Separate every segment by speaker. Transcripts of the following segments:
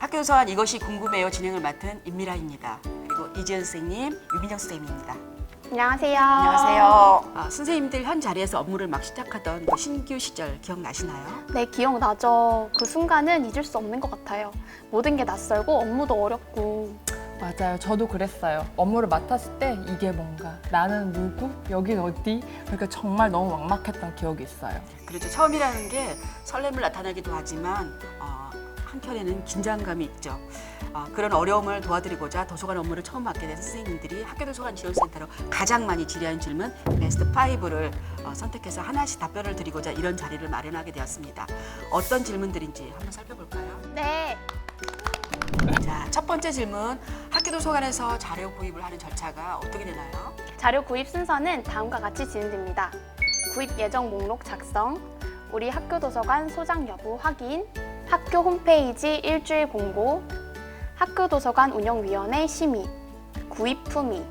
Speaker 1: 학교도서관 이것이 궁금해요 진행을 맡은 임미라입니다. 그리고 이지연 선생님, 유민정 선생님입니다.
Speaker 2: 안녕하세요.
Speaker 1: 안녕하세요. 선생님들 현 자리에서 업무를 막 시작하던 그 신규 시절 기억나시나요?
Speaker 2: 네, 기억나죠. 그 순간은 잊을 수 없는 것 같아요. 모든 게 낯설고 업무도 어렵고.
Speaker 3: 맞아요. 저도 그랬어요. 업무를 맡았을 때 이게 뭔가, 나는 누구? 여긴 어디? 그러니까 정말 너무 막막했던 기억이 있어요.
Speaker 1: 그렇죠. 처음이라는 게 설렘을 나타내기도 하지만 한켠에는 긴장감이 있죠. 그런 어려움을 도와드리고자 도서관 업무를 처음 맡게 된 선생님들이 학교도서관 지원센터로 가장 많이 질의한 질문 베스트 5를 선택해서 하나씩 답변을 드리고자 이런 자리를 마련하게 되었습니다. 어떤 질문들인지 한번 살펴볼까요?
Speaker 2: 네.
Speaker 1: 자, 첫 번째 질문. 학교도서관에서 자료 구입을 하는 절차가 어떻게 되나요?
Speaker 2: 자료 구입 순서는 다음과 같이 진행됩니다. 구입 예정 목록 작성, 우리 학교 도서관 소장 여부 확인, 학교 홈페이지 일주일 공고, 학교 도서관 운영위원회 심의, 구입 품위.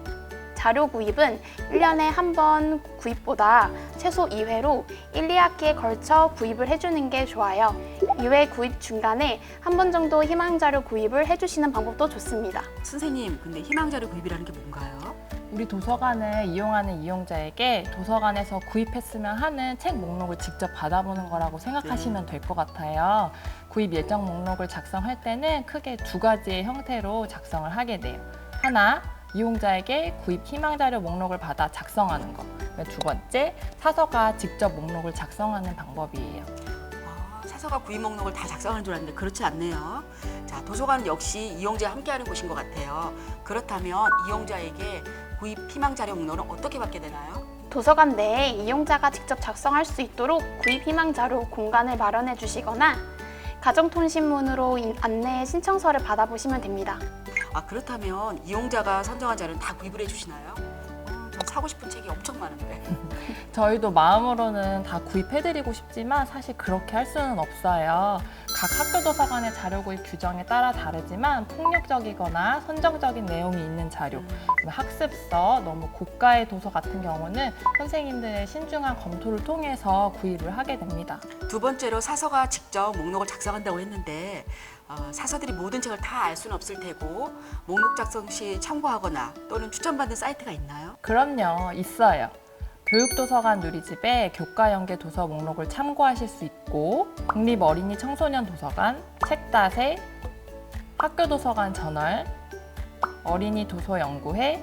Speaker 2: 자료 구입은 1년에 한 번 구입보다 최소 2회로 1, 2학기에 걸쳐 구입을 해주는 게 좋아요. 2회 구입 중간에 한 번 정도 희망자료 구입을 해주시는 방법도 좋습니다.
Speaker 1: 선생님, 근데 희망자료 구입이라는 게 뭔가요?
Speaker 3: 우리 도서관을 이용하는 이용자에게 도서관에서 구입했으면 하는 책 목록을 직접 받아보는 거라고 생각하시면 될 것 같아요. 구입 예정 목록을 작성할 때는 크게 두 가지의 형태로 작성을 하게 돼요. 하나, 이용자에게 구입 희망자료 목록을 받아 작성하는 거. 두 번째, 사서가 직접 목록을 작성하는 방법이에요.
Speaker 1: 사서가 구입 목록을 다 작성하는 줄 알았는데 그렇지 않네요. 자, 도서관은 역시 이용자와 함께하는 곳인 것 같아요. 그렇다면 이용자에게 구입 희망자료 목록은 어떻게 받게 되나요?
Speaker 2: 도서관 내에 이용자가 직접 작성할 수 있도록 구입 희망자료 공간을 마련해 주시거나 가정통신문으로 안내 신청서를 받아보시면 됩니다.
Speaker 1: 그렇다면 이용자가 선정한 자료는 다 구입을 해주시나요? 전 사고 싶은 책이 엄청 많은데.
Speaker 3: 저희도 마음으로는 다 구입해드리고 싶지만 사실 그렇게 할 수는 없어요. 각 학교 도서관의 자료 구입 규정에 따라 다르지만 폭력적이거나 선정적인 내용이 있는 자료, 학습서, 너무 고가의 도서 같은 경우는 선생님들의 신중한 검토를 통해서 구입을 하게 됩니다.
Speaker 1: 두 번째로 사서가 직접 목록을 작성한다고 했는데 사서들이 모든 책을 다 알 수는 없을 테고 목록 작성 시 참고하거나 또는 추천받은 사이트가 있나요?
Speaker 3: 그럼요, 있어요. 교육도서관 누리집에 교과연계 도서 목록을 참고하실 수 있고 국립어린이 청소년 도서관, 책다새, 학교도서관 저널, 어린이 도서연구회,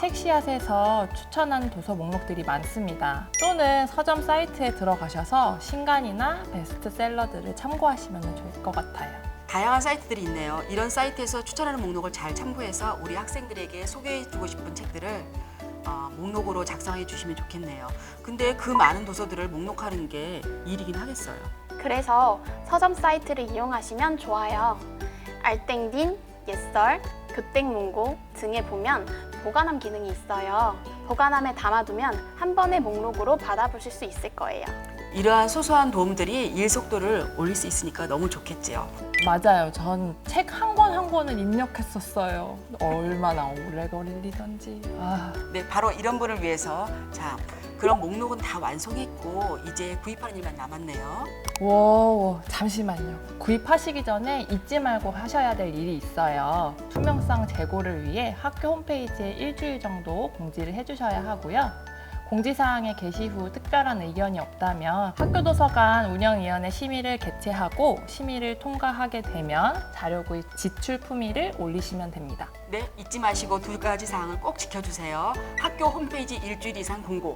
Speaker 3: 책씨앗에서 추천한 도서 목록들이 많습니다. 또는 서점 사이트에 들어가셔서 신간이나 베스트셀러들을 참고하시면 좋을 것 같아요.
Speaker 1: 다양한 사이트들이 있네요. 이런 사이트에서 추천하는 목록을 잘 참고해서 우리 학생들에게 소개해주고 싶은 책들을 목록으로 작성해 주시면 좋겠네요. 근데 그 많은 도서들을 목록하는 게 일이긴 하겠어요.
Speaker 2: 그래서 서점 사이트를 이용하시면 좋아요. 알땡딘, 옛설, 교땡문고 등에 보면 보관함 기능이 있어요. 보관함에 담아두면 한 번의 목록으로 받아보실 수 있을 거예요.
Speaker 1: 이러한 소소한 도움들이 일 속도를 올릴 수 있으니까 너무 좋겠지요.
Speaker 3: 맞아요. 전 책 한 권 한 권을 입력했었어요. 얼마나 오래 걸리던지.
Speaker 1: 네, 바로 이런 분을 위해서 자, 그런 목록은 다 완성했고 이제 구입하는 일만 남았네요.
Speaker 3: 잠시만요. 구입하시기 전에 잊지 말고 하셔야 될 일이 있어요. 투명성 제고를 위해 학교 홈페이지에 일주일 정도 공지를 해주셔야 하고요. 공지사항에 게시 후 특별한 의견이 없다면 학교도서관 운영위원회 심의를 개최하고 심의를 통과하게 되면 자료구입 지출 품위를 올리시면 됩니다.
Speaker 1: 네, 잊지 마시고 두 가지 사항을 꼭 지켜주세요. 학교 홈페이지 일주일 이상 공고,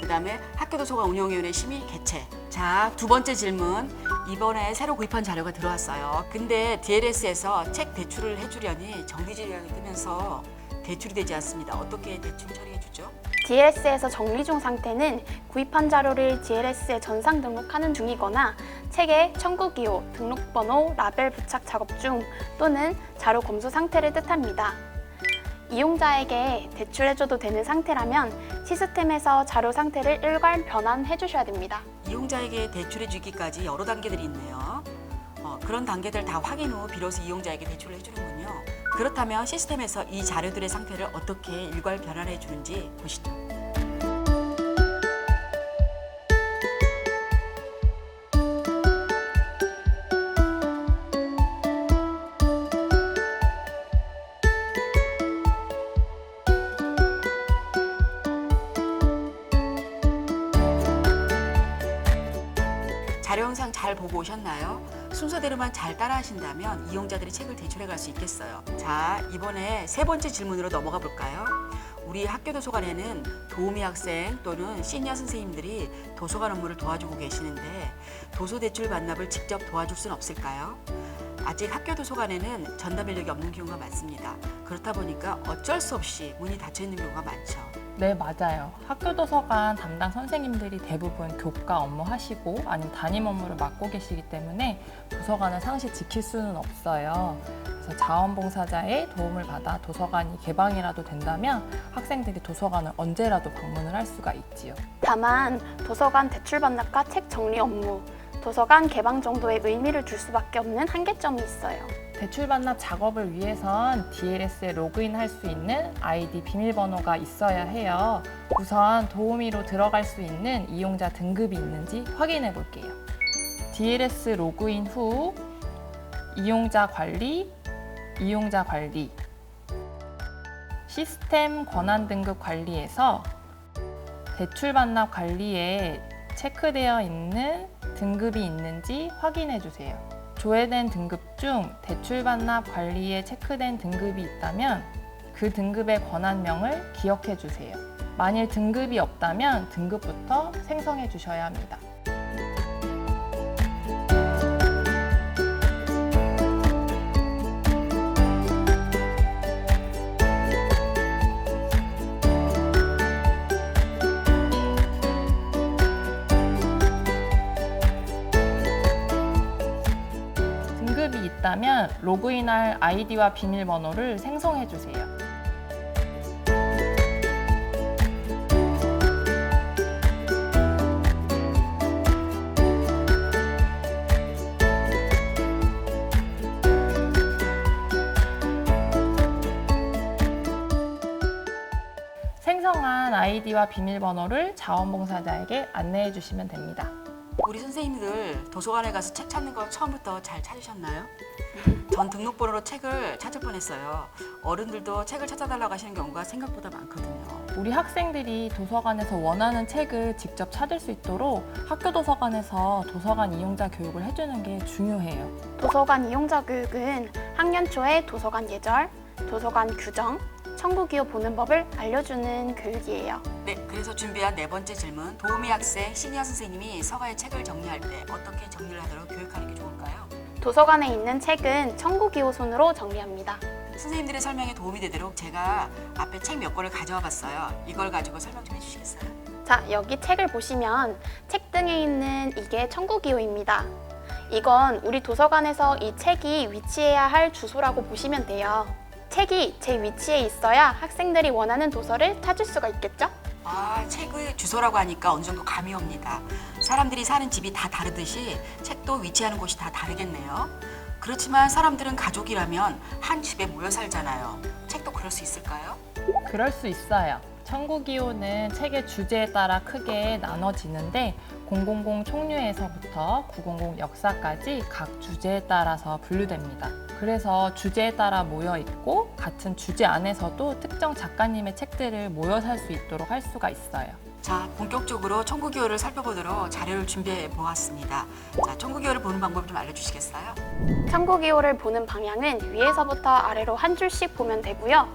Speaker 1: 그다음에 학교도서관 운영위원회 심의 개최. 자, 두 번째 질문. 이번에 새로 구입한 자료가 들어왔어요. 근데 DLS에서 책 대출을 해주려니 정리질량이 뜨면서 대출이 되지 않습니다. 어떻게 대출 처리해 주죠?
Speaker 2: DLS에서 정리 중 상태는 구입한 자료를 DLS에 전상 등록하는 중이거나 책의 청구기호, 등록번호, 라벨 부착 작업 중 또는 자료 검수 상태를 뜻합니다. 이용자에게 대출해줘도 되는 상태라면 시스템에서 자료 상태를 일괄 변환해 주셔야 됩니다.
Speaker 1: 이용자에게 대출해 주기까지 여러 단계들이 있네요. 그런 단계들 다 확인 후 비로소 이용자에게 대출을 해주는군요. 그렇다면 시스템에서 이 자료들의 상태를 어떻게 일괄 변환해 주는지 보시죠. 잘 보고 오셨나요? 순서대로만 잘 따라하신다면 이용자들이 책을 대출해 갈 수 있겠어요. 자, 이번에 세 번째 질문으로 넘어가 볼까요? 우리 학교 도서관에는 도우미 학생 또는 시니어 선생님들이 도서관 업무를 도와주고 계시는데 도서 대출 반납을 직접 도와줄 수는 없을까요? 아직 학교 도서관에는 전담 인력이 없는 경우가 많습니다. 그렇다 보니까 어쩔 수 없이 문이 닫혀 있는 경우가 많죠.
Speaker 3: 네, 맞아요. 학교 도서관 담당 선생님들이 대부분 교과 업무 하시고 아니면 담임 업무를 맡고 계시기 때문에 도서관을 상시 지킬 수는 없어요. 그래서 자원봉사자의 도움을 받아 도서관이 개방이라도 된다면 학생들이 도서관을 언제라도 방문을 할 수가 있지요.
Speaker 2: 다만 도서관 대출 반납과 책 정리 업무, 도서관 개방 정도의 의미를 줄 수밖에 없는 한계점이 있어요.
Speaker 3: 대출 반납 작업을 위해선 DLS에 로그인할 수 있는 아이디 비밀번호가 있어야 해요. 우선 도우미로 들어갈 수 있는 이용자 등급이 있는지 확인해 볼게요. DLS 로그인 후 이용자 관리, 시스템 권한 등급 관리에서 대출 반납 관리에 체크되어 있는 등급이 있는지 확인해 주세요. 조회된 등급 중 대출 반납 관리에 체크된 등급이 있다면 그 등급의 권한명을 기억해 주세요. 만일 등급이 없다면 등급부터 생성해 주셔야 합니다. 등급이 있다면 로그인할 아이디와 비밀번호를 생성해 주세요. 생성한 아이디와 비밀번호를 자원봉사자에게 안내해 주시면 됩니다.
Speaker 1: 우리 선생님들 도서관에 가서 책 찾는 거 처음부터 잘 찾으셨나요? 전 등록번호로 책을 찾을 뻔했어요. 어른들도 책을 찾아달라고 하시는 경우가 생각보다 많거든요.
Speaker 3: 우리 학생들이 도서관에서 원하는 책을 직접 찾을 수 있도록 학교 도서관에서 도서관 이용자 교육을 해주는 게 중요해요.
Speaker 2: 도서관 이용자 교육은 학년 초에 도서관 예절, 도서관 규정, 청구기호 보는 법을 알려주는 교육이에요.
Speaker 1: 네, 그래서 준비한 네 번째 질문. 도우미 학생, 시니어 선생님이 서가의 책을 정리할 때 어떻게 정리를 하도록 교육하는 게 좋을까요?
Speaker 2: 도서관에 있는 책은 청구기호 순으로 정리합니다.
Speaker 1: 선생님들의 설명에 도움이 되도록 제가 앞에 책 몇 권을 가져와 봤어요. 이걸 가지고 설명 좀 해주시겠어요?
Speaker 2: 자, 여기 책을 보시면 책 등에 있는 이게 청구기호입니다. 이건 우리 도서관에서 이 책이 위치해야 할 주소라고 보시면 돼요. 책이 제 위치에 있어야 학생들이 원하는 도서를 찾을 수가 있겠죠?
Speaker 1: 아, 책의 주소라고 하니까 어느 정도 감이 옵니다. 사람들이 사는 집이 다 다르듯이 책도 위치하는 곳이 다 다르겠네요. 그렇지만 사람들은 가족이라면 한 집에 모여 살잖아요. 책도 그럴 수 있을까요?
Speaker 3: 그럴 수 있어요. 청구기호는 책의 주제에 따라 크게 나눠지는데 000 총류에서부터 900 역사까지 각 주제에 따라서 분류됩니다. 그래서 주제에 따라 모여 있고 같은 주제 안에서도 특정 작가님의 책들을 모여 살 수 있도록 할 수가 있어요.
Speaker 1: 자, 본격적으로 청구기호를 살펴보도록 자료를 준비해 보았습니다. 자, 청구기호를 보는 방법을 좀 알려주시겠어요?
Speaker 2: 청구기호를 보는 방향은 위에서부터 아래로 한 줄씩 보면 되고요.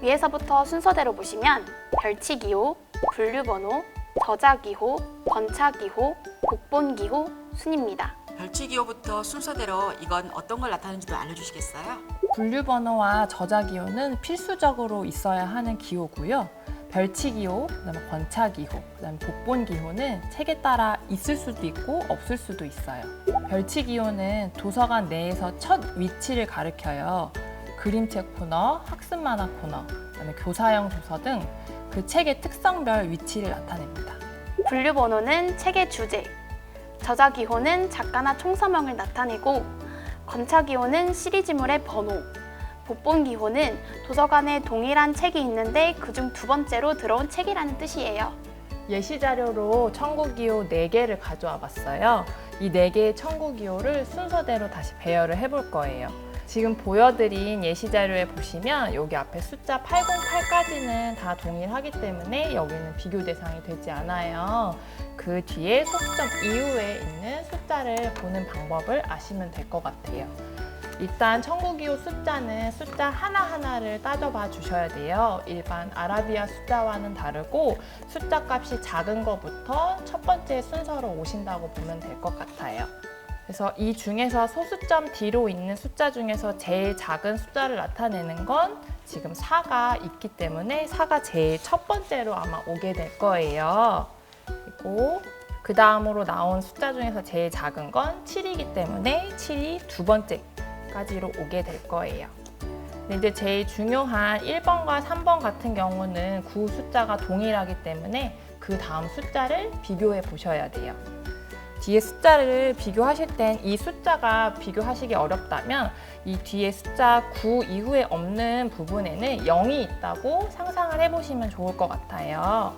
Speaker 2: 위에서부터 순서대로 보시면 별치기호, 분류번호, 저자기호, 번차기호, 복본기호 순입니다.
Speaker 1: 별치기호부터 순서대로 이건 어떤 걸 나타내는지도 알려주시겠어요?
Speaker 3: 분류번호와 저자기호는 필수적으로 있어야 하는 기호고요. 별치기호, 그다음에 번차기호, 그다음에 복본기호는 책에 따라 있을 수도 있고 없을 수도 있어요. 별치기호는 도서관 내에서 첫 위치를 가리켜요. 그림책 코너, 학습 만화 코너, 그다음에 교사용 도서 등 그 책의 특성별 위치를 나타냅니다.
Speaker 2: 분류번호는 책의 주제, 저자기호는 작가나 총서명을 나타내고, 번차기호는 시리즈물의 번호, 복본기호는 도서관에 동일한 책이 있는데 그중 두 번째로 들어온 책이라는 뜻이에요.
Speaker 3: 예시 자료로 청구기호 4개를 가져와 봤어요. 이 4개의 청구기호를 순서대로 다시 배열을 해볼 거예요. 지금 보여드린 예시 자료에 보시면 여기 앞에 숫자 808까지는 다 동일하기 때문에 여기는 비교 대상이 되지 않아요. 그 뒤에 소수점 이후에 있는 숫자를 보는 방법을 아시면 될 것 같아요. 일단 천국이호 숫자는 숫자 하나하나를 따져봐 주셔야 돼요. 일반 아라비아 숫자와는 다르고 숫자 값이 작은 것부터 첫 번째 순서로 오신다고 보면 될 것 같아요. 그래서 이 중에서 소수점 뒤로 있는 숫자 중에서 제일 작은 숫자를 나타내는 건 지금 4가 있기 때문에 4가 제일 첫 번째로 아마 오게 될 거예요. 그리고 그 다음으로 나온 숫자 중에서 제일 작은 건 7이기 때문에 7이 두 번째까지로 오게 될 거예요. 근데 이제 제일 중요한 1번과 3번 같은 경우는 구 숫자가 동일하기 때문에 그 다음 숫자를 비교해 보셔야 돼요. 뒤에 숫자를 비교하실 땐 이 숫자가 비교하시기 어렵다면 이 뒤에 숫자 9 이후에 없는 부분에는 0이 있다고 상상을 해보시면 좋을 것 같아요.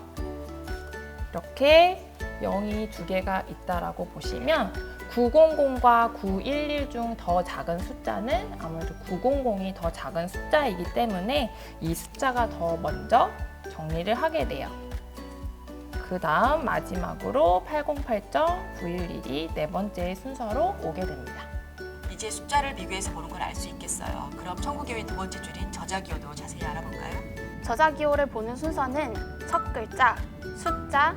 Speaker 3: 이렇게 0이 두 개가 있다라고 보시면 900과 911 중 더 작은 숫자는 아무래도 900이 더 작은 숫자이기 때문에 이 숫자가 더 먼저 정리를 하게 돼요. 그 다음 마지막으로 808.911이 네 번째 순서로 오게 됩니다.
Speaker 1: 이제 숫자를 비교해서 보는 걸 알 수 있겠어요. 그럼 천국이호의 두 번째 줄인 저자기호도 자세히 알아볼까요?
Speaker 2: 저자기호를 보는 순서는 첫 글자, 숫자,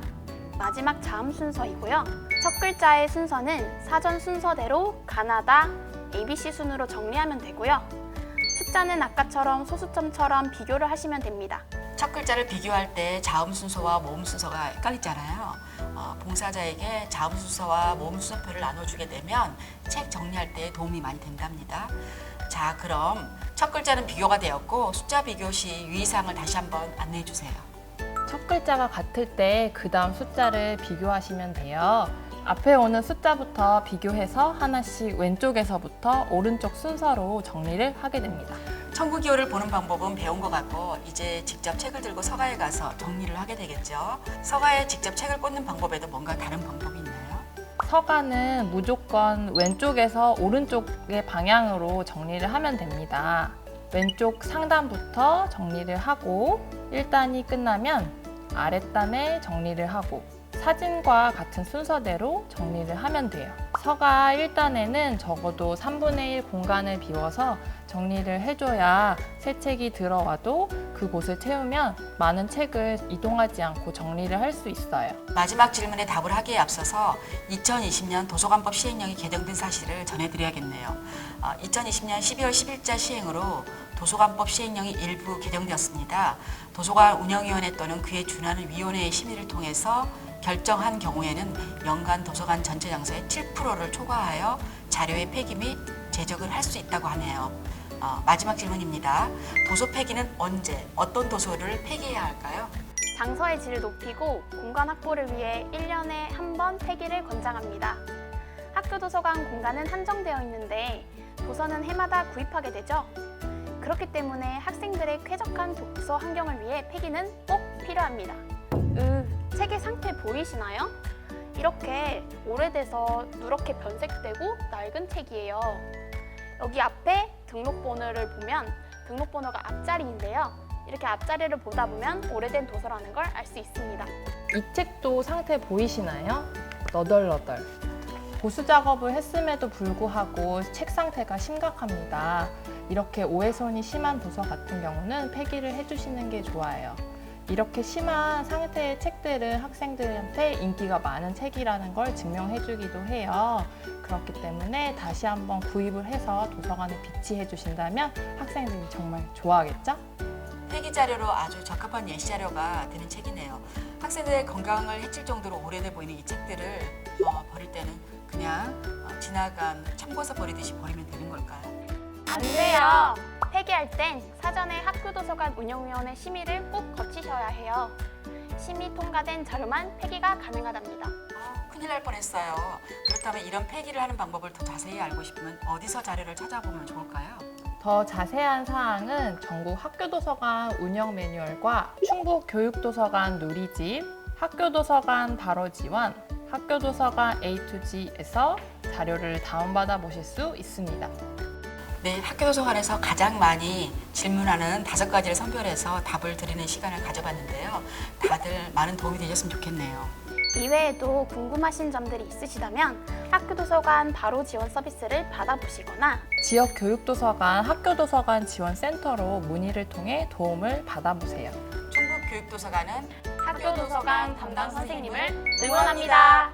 Speaker 2: 마지막 자음 순서이고요. 첫 글자의 순서는 사전 순서대로 가나다, ABC 순으로 정리하면 되고요. 숫자는 아까처럼 소수점처럼 비교를 하시면 됩니다.
Speaker 1: 첫 글자를 비교할 때 자음 순서와 모음 순서가 헷갈리잖아요. 봉사자에게 자음 순서와 모음 순서표를 나눠주게 되면 책 정리할 때 도움이 많이 된답니다. 자, 그럼 첫 글자는 비교가 되었고 숫자 비교 시 유의사항을 다시 한번 안내해 주세요.
Speaker 3: 첫 글자가 같을 때 그 다음 숫자를 비교하시면 돼요. 앞에 오는 숫자부터 비교해서 하나씩 왼쪽에서부터 오른쪽 순서로 정리를 하게 됩니다.
Speaker 1: 천국이호를 보는 방법은 배운 것 같고 이제 직접 책을 들고 서가에 가서 정리를 하게 되겠죠. 서가에 직접 책을 꽂는 방법에도 뭔가 다른 방법이 있나요?
Speaker 3: 서가는 무조건 왼쪽에서 오른쪽의 방향으로 정리를 하면 됩니다. 왼쪽 상단부터 정리를 하고 1단이 끝나면 아랫단에 정리를 하고 사진과 같은 순서대로 정리를 하면 돼요. 서가 1단에는 적어도 3분의 1 공간을 비워서 정리를 해줘야 새 책이 들어와도 그곳을 채우면 많은 책을 이동하지 않고 정리를 할 수 있어요.
Speaker 1: 마지막 질문에 답을 하기에 앞서서 2020년 도서관법 시행령이 개정된 사실을 전해드려야겠네요. 2020년 12월 10일자 시행으로 도서관법 시행령이 일부 개정되었습니다. 도서관 운영위원회 또는 그에 준하는 위원회의 심의를 통해서 결정한 경우에는 연간 도서관 전체 장소의 7%를 초과하여 자료의 폐기 및 제적을 할 수 있다고 하네요. 마지막 질문입니다. 도서 폐기는 언제, 어떤 도서를 폐기해야 할까요?
Speaker 2: 장서의 질을 높이고 공간 확보를 위해 1년에 한 번 폐기를 권장합니다. 학교 도서관 공간은 한정되어 있는데 도서는 해마다 구입하게 되죠. 그렇기 때문에 학생들의 쾌적한 독서 환경을 위해 폐기는 꼭 필요합니다. 책의 상태 보이시나요? 이렇게 오래돼서 누렇게 변색되고 낡은 책이에요. 여기 앞에 등록번호를 보면 등록번호가 앞자리인데요. 이렇게 앞자리를 보다 보면 오래된 도서라는 걸 알 수 있습니다.
Speaker 3: 이 책도 상태 보이시나요? 너덜너덜. 보수 작업을 했음에도 불구하고 책 상태가 심각합니다. 이렇게 오해손이 심한 도서 같은 경우는 폐기를 해주시는 게 좋아요. 이렇게 심한 상태의 책들은 학생들한테 인기가 많은 책이라는 걸 증명해주기도 해요. 그렇기 때문에 다시 한번 구입을 해서 도서관에 비치해 주신다면 학생들이 정말 좋아하겠죠?
Speaker 1: 폐기 자료로 아주 적합한 예시 자료가 되는 책이네요. 학생들의 건강을 해칠 정도로 오래돼 보이는 이 책들을 버릴 때는 그냥 지나간 참고서 버리듯이 버리면 되는 걸까요?
Speaker 2: 안 돼요. 폐기할 땐 사전에 학교도서관 운영위원회 심의를 꼭 거치셔야 해요. 심의 통과된 자료만 폐기가 가능하답니다.
Speaker 1: 큰일 날 뻔했어요. 그렇다면 이런 폐기를 하는 방법을 더 자세히 알고 싶으면 어디서 자료를 찾아보면 좋을까요?
Speaker 3: 더 자세한 사항은 전국 학교도서관 운영 매뉴얼과 충북 교육도서관 누리집, 학교도서관 바로 지원, 학교도서관 A2G에서 자료를 다운받아 보실 수 있습니다.
Speaker 1: 네, 학교도서관에서 가장 많이 질문하는 5가지를 선별해서 답을 드리는 시간을 가져봤는데요. 다들 많은 도움이 되셨으면 좋겠네요.
Speaker 2: 이외에도 궁금하신 점들이 있으시다면 학교도서관 바로 지원 서비스를 받아보시거나
Speaker 3: 지역 교육도서관, 학교도서관 지원센터로 문의를 통해 도움을 받아보세요.
Speaker 1: 충북교육도서관은
Speaker 2: 학교도서관 담당 선생님을 응원합니다.